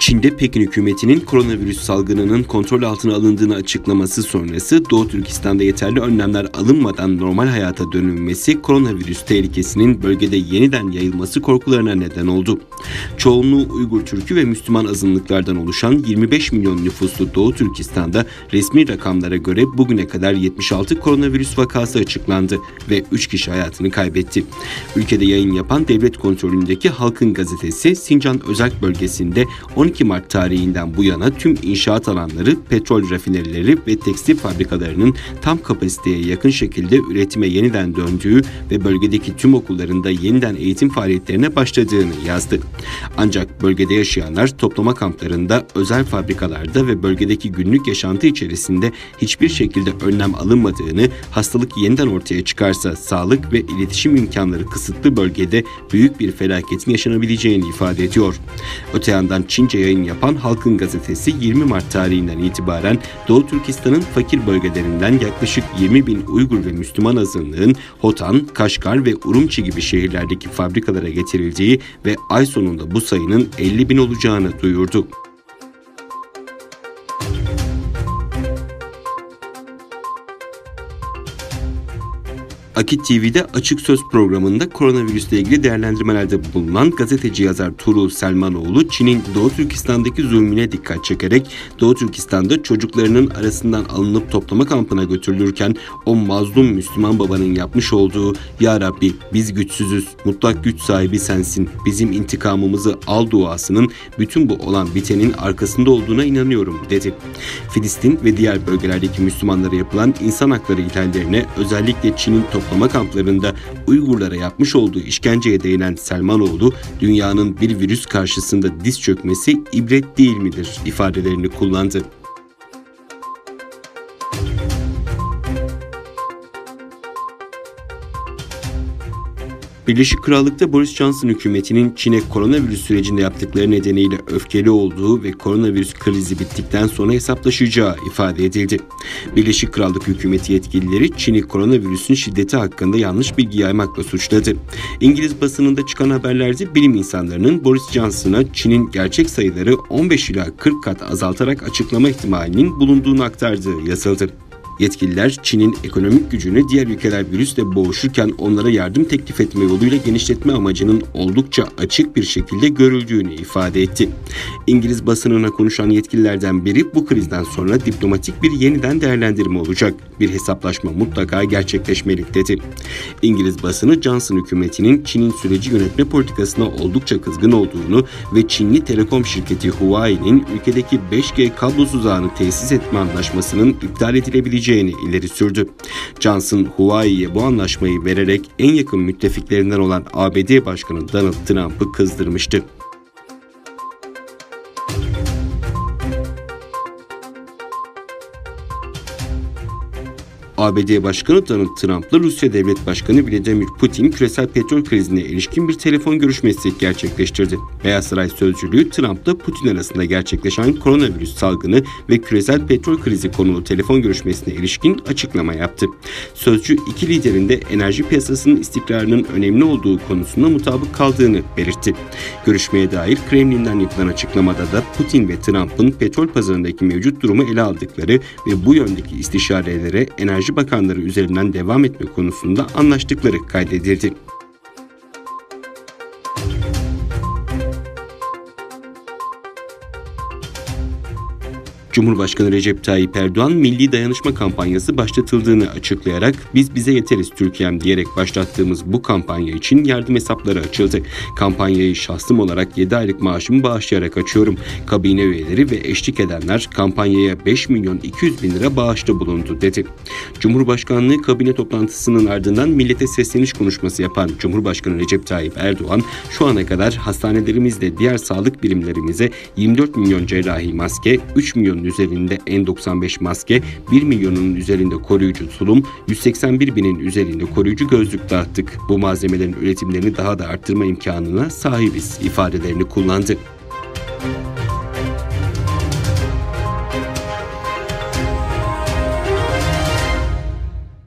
Çin'de Pekin hükümetinin koronavirüs salgınının kontrol altına alındığını açıklaması sonrası Doğu Türkistan'da yeterli önlemler alınmadan normal hayata dönülmesi koronavirüs tehlikesinin bölgede yeniden yayılması korkularına neden oldu. Çoğunluğu Uygur Türk'ü ve Müslüman azınlıklardan oluşan 25 milyon nüfuslu Doğu Türkistan'da resmi rakamlara göre bugüne kadar 76 koronavirüs vakası açıklandı ve 3 kişi hayatını kaybetti. Ülkede yayın yapan devlet kontrolündeki Halkın Gazetesi, Sincan Özerk bölgesinde 12 Mart tarihinden bu yana tüm inşaat alanları, petrol rafinerileri ve tekstil fabrikalarının tam kapasiteye yakın şekilde üretime yeniden döndüğü ve bölgedeki tüm okullarında yeniden eğitim faaliyetlerine başladığını yazdı. Ancak bölgede yaşayanlar toplama kamplarında, özel fabrikalarda ve bölgedeki günlük yaşantı içerisinde hiçbir şekilde önlem alınmadığını, hastalık yeniden ortaya çıkarsa sağlık ve iletişim imkanları kısıtlı bölgede büyük bir felaketin yaşanabileceğini ifade ediyor. Öte yandan Çince yayın yapan Halkın Gazetesi 20 Mart tarihinden itibaren Doğu Türkistan'ın fakir bölgelerinden yaklaşık 20 bin Uygur ve Müslüman azınlığın Hotan, Kaşgar ve Urumçi gibi şehirlerdeki fabrikalara getirildiği ve ay sonunda bu sayının 50 bin olacağını duyurdu. Akit TV'de Açık Söz programında koronavirüsle ilgili değerlendirmelerde bulunan gazeteci yazar Tuğrul Selmanoğlu, Çin'in Doğu Türkistan'daki zulmüne dikkat çekerek Doğu Türkistan'da çocuklarının arasından alınıp toplama kampına götürülürken o mazlum Müslüman babanın yapmış olduğu "Ya Rabbi biz güçsüzüz, mutlak güç sahibi sensin, bizim intikamımızı al" duasının bütün bu olan bitenin arkasında olduğuna inanıyorum dedi. Filistin ve diğer bölgelerdeki Müslümanlara yapılan insan hakları ihlallerine, özellikle Çin'in toplama kamplarında Uygurlara yapmış olduğu işkenceye değinen Selmanoğlu, dünyanın bir virüs karşısında diz çökmesi ibret değil midir ifadelerini kullandı. Birleşik Krallık'ta Boris Johnson hükümetinin Çin'e koronavirüs sürecinde yaptıkları nedeniyle öfkeli olduğu ve koronavirüs krizi bittikten sonra hesaplaşacağı ifade edildi. Birleşik Krallık hükümeti yetkilileri Çin'i koronavirüsün şiddeti hakkında yanlış bilgi yaymakla suçladı. İngiliz basınında çıkan haberlerde bilim insanlarının Boris Johnson'a Çin'in gerçek sayıları 15 ila 40 kat azaltarak açıklama ihtimalinin bulunduğunu aktardığı yazıldı. Yetkililer Çin'in ekonomik gücünü diğer ülkeler virüsle boğuşurken onlara yardım teklif etme yoluyla genişletme amacının oldukça açık bir şekilde görüldüğünü ifade etti. İngiliz basınına konuşan yetkililerden biri bu krizden sonra diplomatik bir yeniden değerlendirme olacak, bir hesaplaşma mutlaka gerçekleşmeli dedi. İngiliz basını Johnson hükümetinin Çin'in süreci yönetme politikasına oldukça kızgın olduğunu ve Çinli telekom şirketi Huawei'nin ülkedeki 5G kablosuz ağını tesis etme anlaşmasının iptal edilebileceğini ileri sürdü. Johnson, Huawei'ye bu anlaşmayı vererek en yakın müttefiklerinden olan ABD Başkanı Donald Trump'ı kızdırmıştı. ABD Başkanı Donald Trump'la Rusya Devlet Başkanı Vladimir Putin küresel petrol krizine ilişkin bir telefon görüşmesi gerçekleştirdi. Beyaz Saray sözcülüğü Trump'la Putin arasında gerçekleşen koronavirüs salgını ve küresel petrol krizi konulu telefon görüşmesine ilişkin açıklama yaptı. Sözcü iki liderin de enerji piyasasının istikrarının önemli olduğu konusunda mutabık kaldığını belirtti. Görüşmeye dair Kremlin'den yapılan açıklamada da Putin ve Trump'ın petrol pazarındaki mevcut durumu ele aldıkları ve bu yöndeki istişarelere Enerji Bakanları üzerinden devam etme konusunda anlaştıkları kaydedildi. Cumhurbaşkanı Recep Tayyip Erdoğan, Milli Dayanışma kampanyası başlatıldığını açıklayarak "Biz bize yeteriz Türkiye'm" diyerek başlattığımız bu kampanya için yardım hesapları açıldı. Kampanyayı şahsım olarak 7 aylık maaşımı bağışlayarak açıyorum. Kabine üyeleri ve eşlik edenler kampanyaya 5 milyon 200 bin lira bağışta bulundu dedi. Cumhurbaşkanlığı kabine toplantısının ardından millete sesleniş konuşması yapan Cumhurbaşkanı Recep Tayyip Erdoğan, şu ana kadar hastanelerimizde diğer sağlık birimlerimize 24 milyon cerrahi maske, 3 milyonun üzerinde N95 maske, 1 milyonun üzerinde koruyucu tulum, 181 binin üzerinde koruyucu gözlük dağıttık. Bu malzemelerin üretimlerini daha da arttırma imkanına sahibiz ifadelerini kullandı.